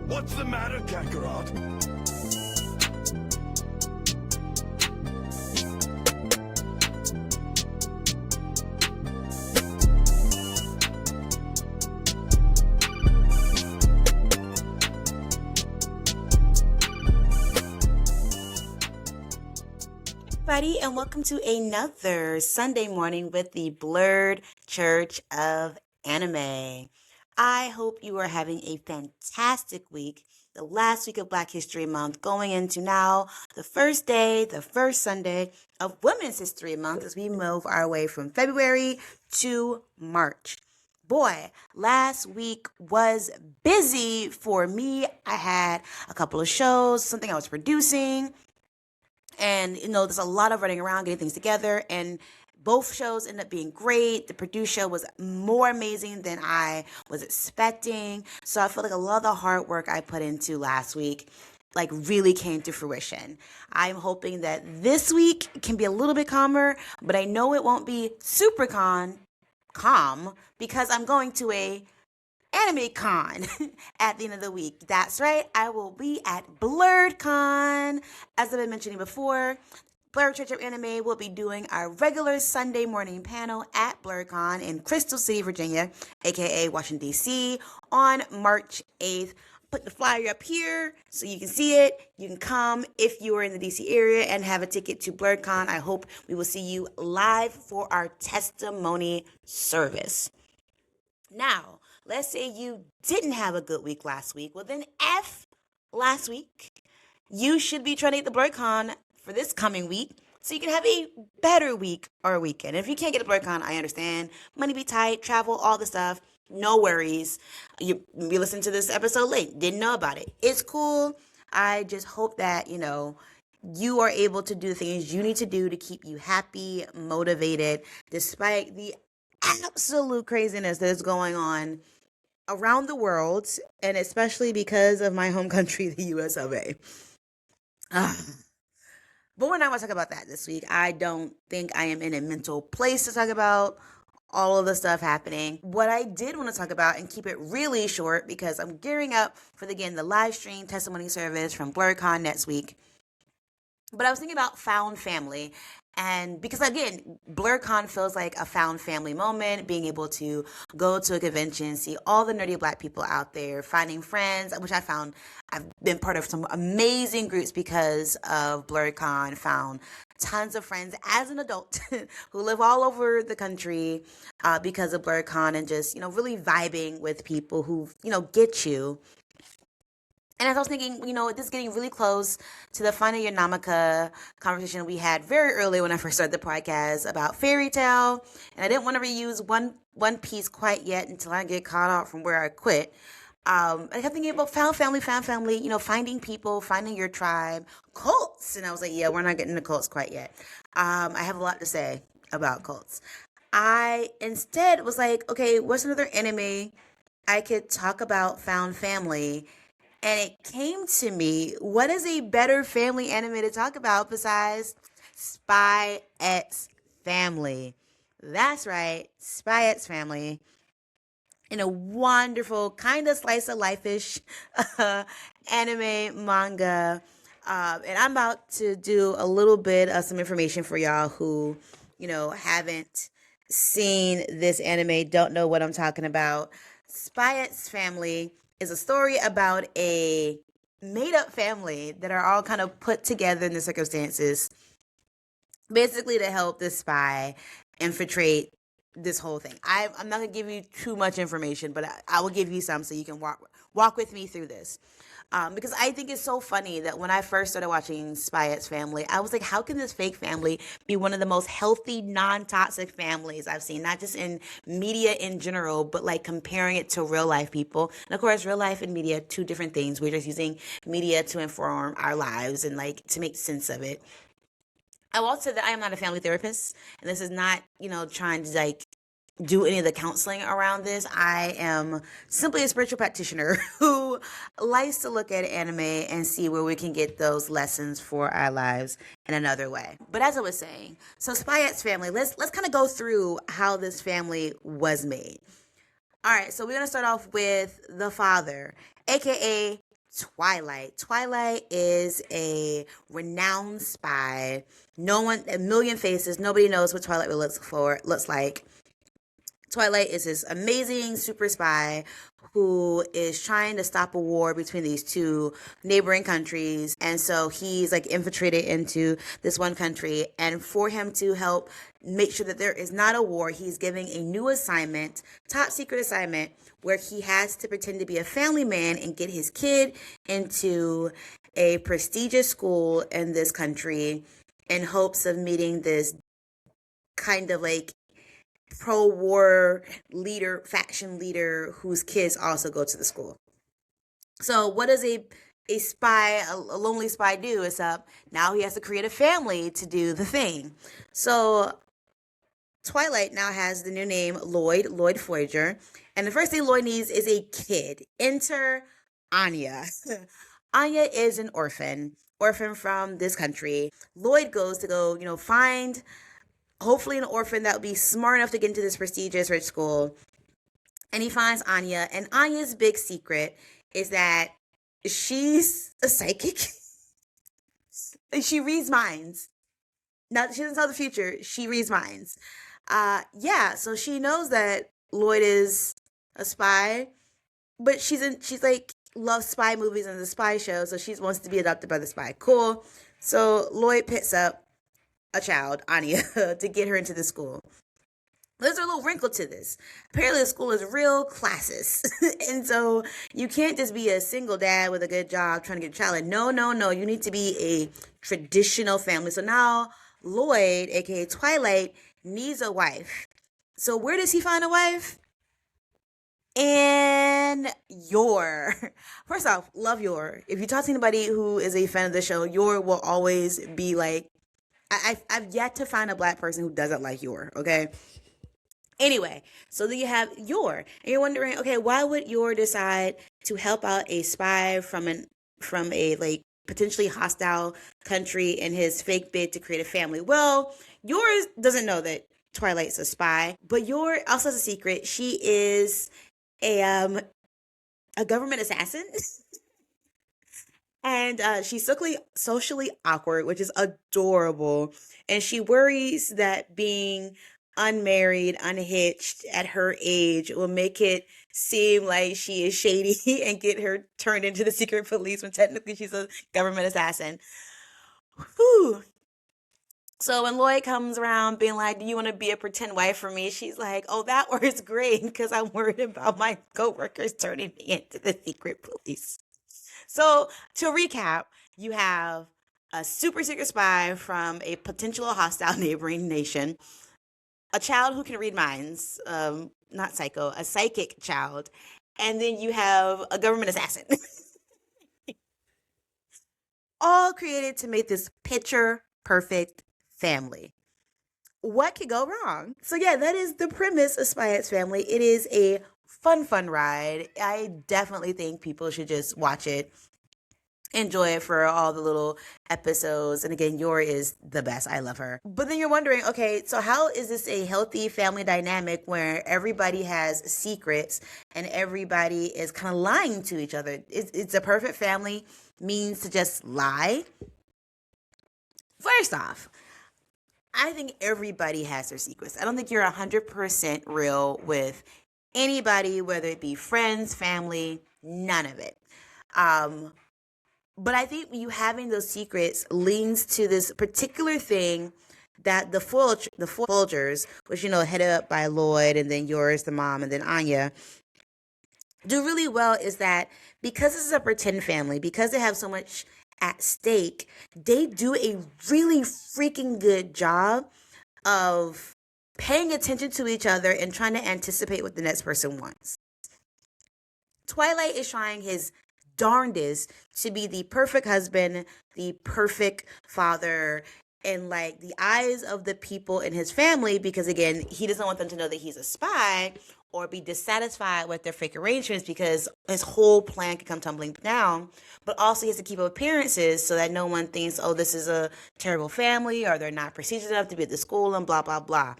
What's the matter, Kakarot? Everybody, and welcome to another Sunday morning with the Blurred Church of Anime. I hope you are having a fantastic week. The last week of Black History Month, going into now the first day, the first Sunday of Women's History Month as we move our way from February to March. Boy, last week was busy for me. I had a couple of shows, something I was producing. And, there's a lot of running around, getting things together. And both shows ended up being great. The Purdue show was more amazing than I was expecting. So I feel like a lot of the hard work I put into last week really came to fruition. I'm hoping that this week can be a little bit calmer, but I know it won't be super calm because I'm going to a Anime Con at the end of the week. That's right, I will be at Blurred Con. As I've been mentioning before, Blurred Church of Anime will be doing our regular Sunday morning panel at Blurred Con in Crystal City, Virginia, aka Washington, D.C., on March 8th. Put the flyer up here so you can see it. You can come if you are in the DC area and have a ticket to Blurred Con. I hope we will see you live for our testimony service. Now, let's say you didn't have a good week last week. Well, then F last week. You should be trying to get the BlurredCon for this coming week so you can have a better week or weekend. If you can't get a BlurredCon, I understand. Money be tight, travel, all the stuff. No worries. You listened to this episode late. Didn't know about it. It's cool. I just hope that, you are able to do the things you need to do to keep you happy, motivated, despite the absolute craziness that is going on around the world, and especially because of my home country, the US of A. But we're not going to talk about that this week. I don't think I am in a mental place to talk about all of the stuff happening. What I did want to talk about, and keep it really short because I'm gearing up for, the live stream testimony service from BlurredCon next week. But I was thinking about found family. And because, again, BlurredCon feels like a found family moment, being able to go to a convention, see all the nerdy Black people out there, finding friends, which I found I've been part of some amazing groups because of BlurredCon, found tons of friends as an adult who live all over the country because of BlurredCon, and just, really vibing with people who, get you. And as I was thinking, this is getting really close to the Finding Your Namaka conversation we had very early when I first started the podcast about Fairy Tale. And I didn't want to reuse one piece quite yet until I get caught out from where I quit. I kept thinking about found family, finding people, finding your tribe, cults. And I was like, yeah, we're not getting to cults quite yet. I have a lot to say about cults. I instead was like, okay, what's another anime I could talk about found family? And it came to me, what is a better family anime to talk about besides Spy X Family? That's right, Spy X Family. In a wonderful, kind of slice of life-ish anime manga. And I'm about to do a little bit of some information for y'all who, haven't seen this anime, don't know what I'm talking about. Spy X Family is a story about a made-up family that are all kind of put together in the circumstances, basically to help this spy infiltrate this whole thing. I'm not going to give you too much information, but I will give you some so you can walk with me through this. Because I think it's so funny that when I first started watching Spy X Family, I was like, how can this fake family be one of the most healthy, non-toxic families I've seen, not just in media in general, but comparing it to real life people. And of course, real life and media, two different things. We're just using media to inform our lives and to make sense of it. I will also say that I am not a family therapist, and this is not, trying to do any of the counseling around this. I am simply a spiritual practitioner who likes to look at anime and see where we can get those lessons for our lives in another way. But as I was saying, so Spy X Family, let's kind of go through how this family was made. All right, so we're going to start off with the father, aka Twilight. Twilight is a renowned spy. No one, a million faces. Nobody knows what Twilight looks like. Twilight is this amazing super spy who is trying to stop a war between these two neighboring countries. And so he's like infiltrated into this one country. And for him to help make sure that there is not a war, he's giving a new assignment, top secret assignment, where he has to pretend to be a family man and get his kid into a prestigious school in this country in hopes of meeting this kind of like pro-war leader, faction leader, whose kids also go to the school. So what does a spy, a lonely spy do? Is now he has to create a family to do the thing. So Twilight now has the new name Lloyd Voyager. And the first thing Lloyd needs is a kid. Enter Anya. Anya is an orphan from this country. Lloyd goes to go, find hopefully an orphan that would be smart enough to get into this prestigious rich school. And he finds Anya. And Anya's big secret is that she's a psychic. She reads minds. Now, she doesn't tell the future. She reads minds. So she knows that Lloyd is a spy, but she's like loves spy movies and the spy show, so she wants to be adopted by the spy. Cool. So Lloyd picks up a child, Anya, to get her into the school. There's a little wrinkle to this. Apparently the school is real classist. And so you can't just be a single dad with a good job trying to get a child. No. You need to be a traditional family. So now Lloyd, aka Twilight, needs a wife. So where does he find a wife? And Yor. First off, love Yor. If you talk to anybody who is a fan of the show, Yor will always be like, I've yet to find a black person who doesn't like Yor, okay? Anyway, so then you have Yor, and you're wondering, okay, why would Yor decide to help out a spy from a like potentially hostile country in his fake bid to create a family? Well, Yor doesn't know that Twilight's a spy, but Yor also has a secret. She is a government assassin. And she's socially awkward, which is adorable. And she worries that being unmarried, unhitched at her age will make it seem like she is shady and get her turned into the secret police when technically she's a government assassin. Whew. So when Lloyd comes around being like, do you want to be a pretend wife for me? She's like, oh, that works great because I'm worried about my coworkers turning me into the secret police. So to recap, you have a super secret spy from a potential hostile neighboring nation, a child who can read minds, not psycho, a psychic child, and then you have a government assassin. All created to make this picture perfect family. What could go wrong? So yeah, that is the premise of Spy X Family. It is a fun ride. I definitely think people should just watch it, enjoy it for all the little episodes. And again, Yor is the best. I love her. But then you're wondering, okay, so how is this a healthy family dynamic where everybody has secrets and everybody is kind of lying to each other? It's a perfect family means to just lie? First off, I think everybody has their secrets. I don't think you're 100% real with anybody, whether it be friends, family, none of it. But I think you having those secrets leans to this particular thing that the Folgers, which, headed up by Lloyd and then yours, the mom, and then Anya, do really well is that because this is a pretend family, because they have so much at stake, they do a really freaking good job of paying attention to each other and trying to anticipate what the next person wants. Twilight is trying his darndest to be the perfect husband, the perfect father, in like the eyes of the people in his family, because again, he doesn't want them to know that he's a spy or be dissatisfied with their fake arrangements because his whole plan could come tumbling down. But also he has to keep up appearances so that no one thinks, oh, this is a terrible family or they're not prestigious enough to be at the school and blah, blah, blah.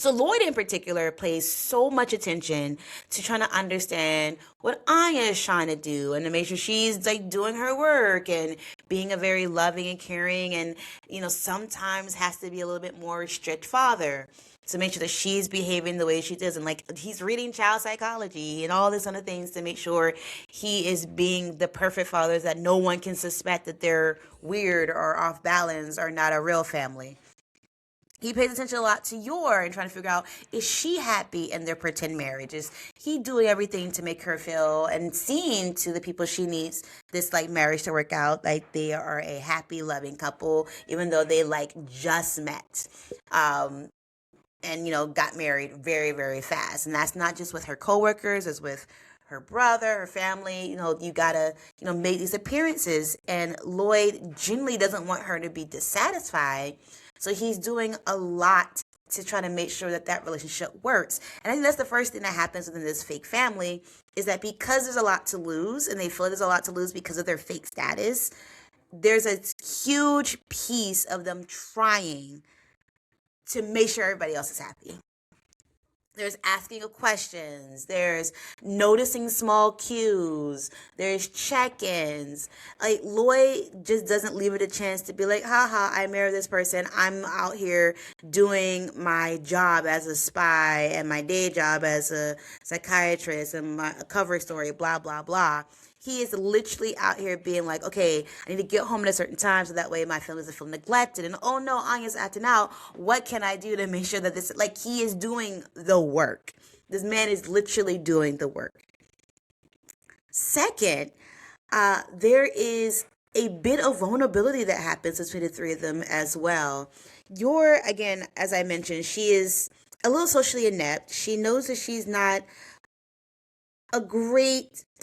So Lloyd in particular pays so much attention to trying to understand what Anya is trying to do and to make sure she's like doing her work and being a very loving and caring and sometimes has to be a little bit more strict father to make sure that she's behaving the way she does and like he's reading child psychology and all this other things to make sure he is being the perfect father that no one can suspect that they're weird or off balance or not a real family. He pays attention a lot to Yor and trying to figure out, is she happy in their pretend marriage? Is he doing everything to make her feel and seem to the people she needs this like marriage to work out like they are a happy, loving couple, even though they like just met. And got married very, very fast. And that's not just with her coworkers, it's with her brother, her family. You gotta, make these appearances. And Lloyd genuinely doesn't want her to be dissatisfied. So he's doing a lot to try to make sure that that relationship works. And I think that's the first thing that happens within this fake family is that because there's a lot to lose and they feel there's a lot to lose because of their fake status, there's a huge piece of them trying to make sure everybody else is happy. There's asking of questions. There's noticing small cues. There's check-ins. Like Lloyd just doesn't leave it a chance to be like, haha, I married this person. I'm out here doing my job as a spy and my day job as a psychiatrist and my cover story, blah, blah, blah. He is literally out here being like, okay, I need to get home at a certain time so that way my family doesn't feel neglected. And oh no, Anya's acting out. What can I do to make sure that this, like, he is doing the work. This man is literally doing the work. Second, there is a bit of vulnerability that happens between the three of them as well. Yor, again, as I mentioned, she is a little socially inept. She knows that she's not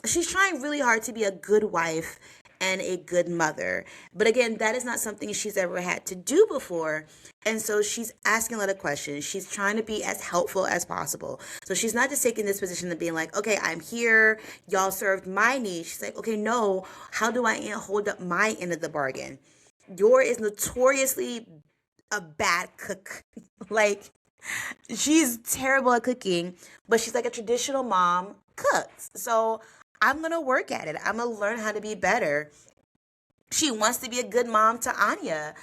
she's trying really hard to be a good wife and a good mother. But again, that is not something she's ever had to do before. And so she's asking a lot of questions. She's trying to be as helpful as possible. So she's not just taking this position of being like, okay, I'm here. Y'all served my needs. She's like, okay, no, how do I hold up my end of the bargain? Yor is notoriously a bad cook. Like, she's terrible at cooking, but she's like a traditional mom cooks. So I'm going to work at it. I'm going to learn how to be better. She wants to be a good mom to Anya.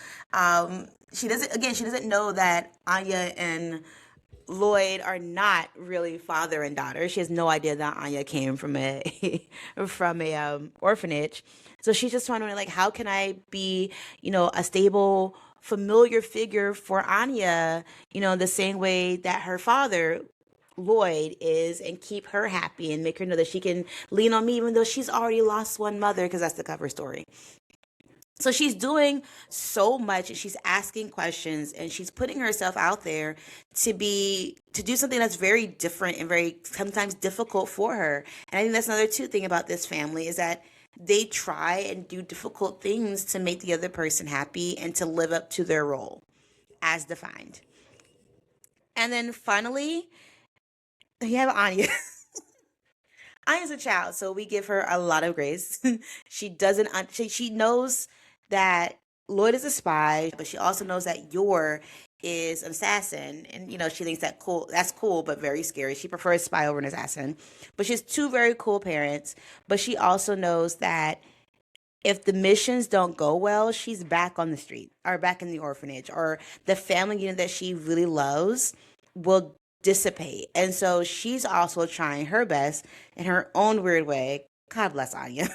She doesn't know that Anya and Lloyd are not really father and daughter. She has no idea that Anya came from a orphanage. So she's just wondering, like, how can I be, a stable, familiar figure for Anya, the same way that her father Lloyd is, and keep her happy and make her know that she can lean on me even though she's already lost one mother, because that's the cover story. So she's doing so much and she's asking questions and she's putting herself out there to do something that's very different and very sometimes difficult for her. And I think that's another two thing about this family is that they try and do difficult things to make the other person happy and to live up to their role as defined. And then finally, you have Anya. Anya's a child, so we give her a lot of grace. She doesn't, she knows that Lloyd is a spy, but she also knows that Yor is an assassin. And, she thinks that's cool, but very scary. She prefers spy over an assassin. But she has two very cool parents. But she also knows that if the missions don't go well, she's back on the street or back in the orphanage, or the family unit that she really loves will dissipate. And so she's also trying her best in her own weird way, God bless Anya,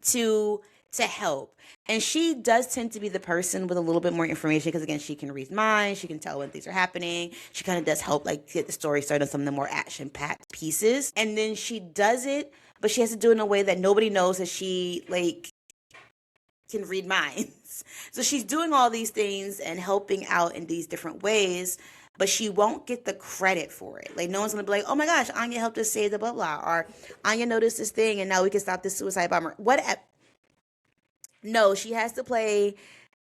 to help. And she does tend to be the person with a little bit more information because, again, she can read minds, she can tell when things are happening. She kind of does help, like, get the story started on some of the more action-packed pieces. And then she does it, but she has to do it in a way that nobody knows that she, like, can read minds. So she's doing all these things and helping out in these different ways, but she won't get the credit for it. Like, no one's going to be like, oh my gosh, Anya helped us save the blah, blah, or Anya noticed this thing and now we can stop this suicide bomber. Whatever. No, she has to play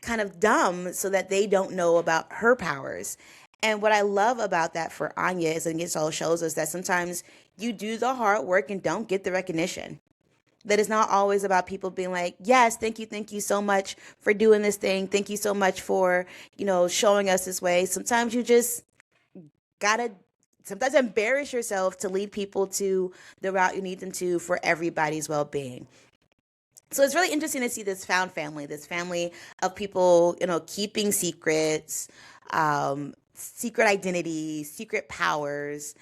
kind of dumb so that they don't know about her powers. And what I love about that for Anya is, and it all shows us that sometimes you do the hard work and don't get the recognition. That it's not always about people being like, yes, thank you so much for doing this thing. Thank you so much for, showing us this way. Sometimes you just gotta sometimes embarrass yourself to lead people to the route you need them to for everybody's well-being. So it's really interesting to see this family of people, keeping secrets, secret identities, secret powers,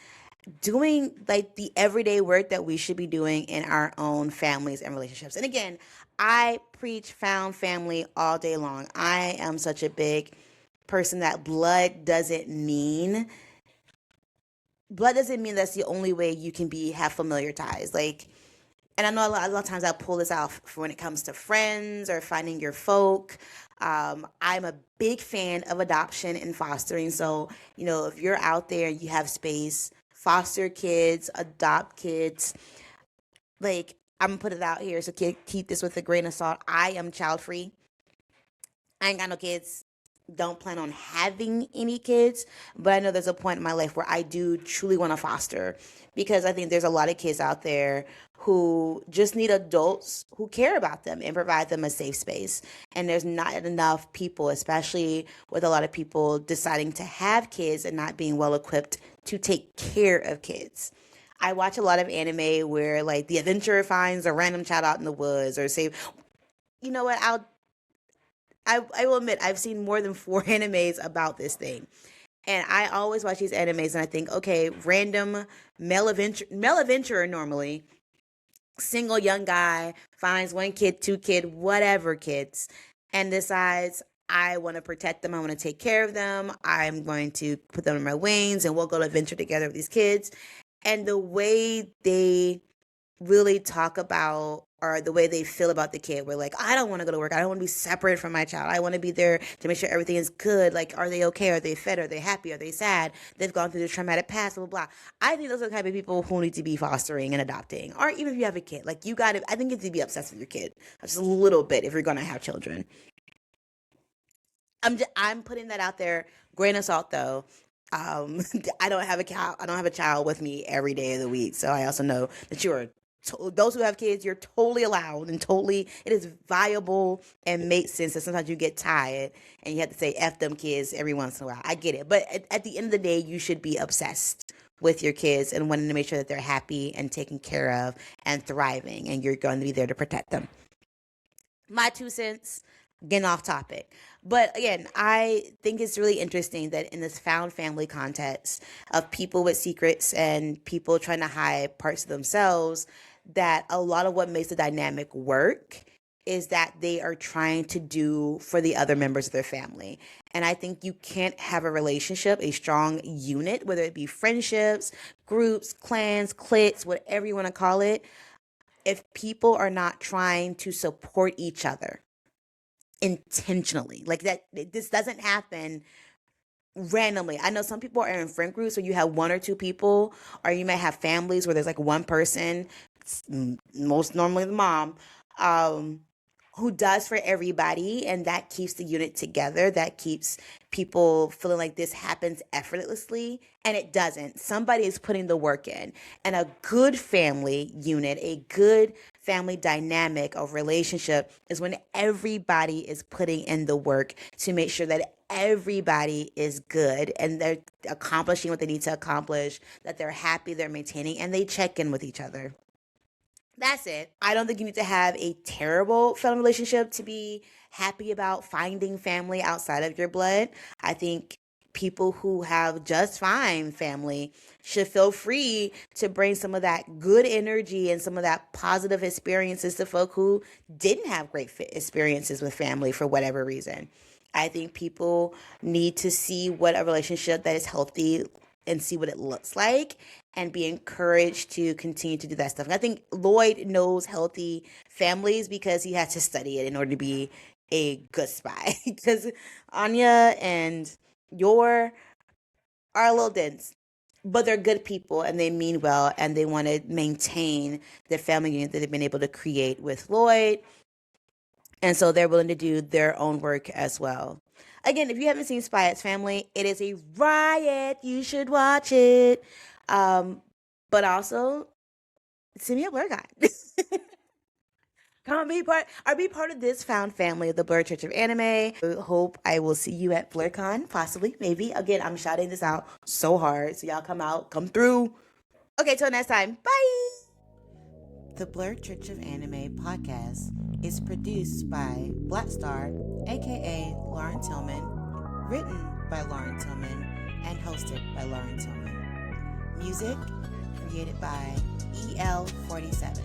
doing like the everyday work that we should be doing in our own families and relationships. And again, I preach found family all day long. I am such a big person that blood doesn't mean that's the only way you can be have familiar ties. Like, and I know a lot of times I pull this out for when it comes to friends or finding your folk. I'm a big fan of adoption and fostering. So, if you're out there and you have space, foster kids, adopt kids. Like, I'm gonna put it out here, so keep this with a grain of salt. I am child free. I ain't got no kids. Don't plan on having any kids, but I know there's a point in my life where I do truly want to foster, because I think there's a lot of kids out there who just need adults who care about them and provide them a safe space. And there's not enough people, especially with a lot of people deciding to have kids and not being well equipped to take care of kids. I watch a lot of anime where like the adventurer finds a random child out in the woods, or say, you know what, I will admit I've seen more than four animes about this thing. And I always watch these animes and I think, okay, random male adventurer normally, single young guy finds one kid, two kid, whatever kids, and decides I want to protect them. I want to take care of them. I'm going to put them in my wings and we'll go to adventure together with these kids. And the way they really talk about, or the way they feel about the kid, we're like, I don't want to go to work, I don't want to be separate from my child, I want to be there to make sure everything is good. Like, are they okay, are they fed, are they happy, are they sad, they've gone through this traumatic past, blah blah blah. I think those are the type of people who need to be fostering and adopting. Or even if you have a kid, like, you gotta, I think you need to be obsessed with your kid just a little bit if you're gonna have children. I'm putting that out there, grain of salt though. I don't have a cow. I don't have a child with me every day of the week. So I also know that those who have kids, you're totally allowed, and totally it is viable and makes sense. That sometimes you get tired and you have to say "f them kids" every once in a while. I get it, but at the end of the day, you should be obsessed with your kids and wanting to make sure that they're happy and taken care of and thriving, and you're going to be there to protect them. My 2 cents, getting off topic. But again, I think it's really interesting that in this found family context of people with secrets and people trying to hide parts of themselves, that a lot of what makes the dynamic work is that they are trying to do for the other members of their family. And I think you can't have a relationship, a strong unit, whether it be friendships, groups, clans, cliques, whatever you want to call it, if people are not trying to support each other intentionally. Like, that, this doesn't happen randomly. I know some people are in friend groups where you have one or two people, or you may have families where there's like one person, most normally the mom, um, who does for everybody, and that keeps the unit together. That keeps people feeling like this happens effortlessly, and it doesn't. Somebody is putting the work in. And a good family unit, a good family dynamic of relationship is when everybody is putting in the work to make sure that everybody is good and they're accomplishing what they need to accomplish, that they're happy, they're maintaining, and they check in with each other. That's it. I don't think you need to have a terrible family relationship to be happy about finding family outside of your blood. I think people who have just fine family should feel free to bring some of that good energy and some of that positive experiences to folk who didn't have great experiences with family for whatever reason. I think people need to see what a relationship that is healthy and see what it looks like, and be encouraged to continue to do that stuff. And I think Lloyd knows healthy families because he had to study it in order to be a good spy. Because Anya and Yor are a little dense, but they're good people and they mean well, and they want to maintain the family unit that they've been able to create with Lloyd, and so they're willing to do their own work as well. Again, if you haven't seen Spy X Family, it is a riot. You should watch it. Um, but also, send me a blur guy. Come be part of this found family of the Blur Church of Anime. I hope I will see you at BlurCon, possibly, maybe. Again, I'm shouting this out so hard, so y'all come through. Okay, till next time, bye! The Blur Church of Anime podcast is produced by Black Star, aka Lauren Tillman, written by Lauren Tillman, and hosted by Lauren Tillman. Music created by EL47.